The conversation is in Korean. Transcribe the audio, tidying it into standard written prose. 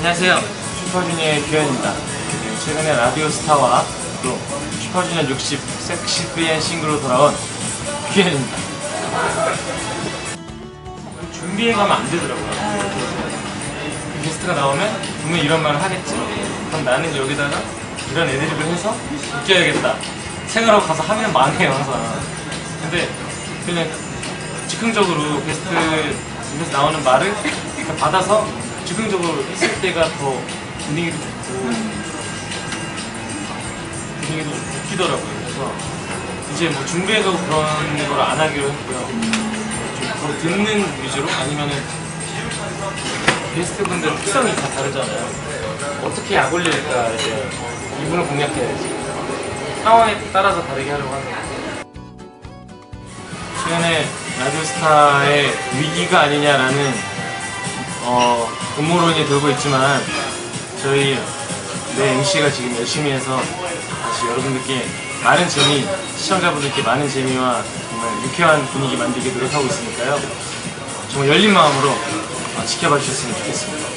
안녕하세요. 슈퍼주니어의 규현입니다. 최근에 라디오스타와 또 슈퍼주니어 60 섹시비엔 싱글로 돌아온 규현입니다. 준비해 가면 안 되더라고요. 게스트가 나오면 분명히 이런 말을 하겠지. 그럼 나는 여기다가 이런 애드립을 해서 웃겨야겠다 생각하고 가서 하면 망해요 항상. 근데 그냥 즉흥적으로 게스트에서 나오는 말을 받아서 즉흥적으로 했을 때가 더 분위기도 좋고 분위기도 웃기더라고요. 그래서 이제 뭐 준비해서 그런 걸 안 하기로 했고요. 좀 더 듣는 위주로, 아니면은 게스트분들 특성이 다 다르잖아요. 어떻게 약 올릴까 이제 이분을 공략해야지. 상황에 따라서 다르게 하려고 하는 거예요. 최근에 라디오스타의 위기가 아니냐라는 음모론이 돌고 있지만 저희 MC가 지금 열심히 해서 다시 여러분들께 많은 재미, 시청자분들께 많은 재미와 정말 유쾌한 분위기 만들기 노력하고 있으니까요. 정말 열린 마음으로 지켜봐 주셨으면 좋겠습니다.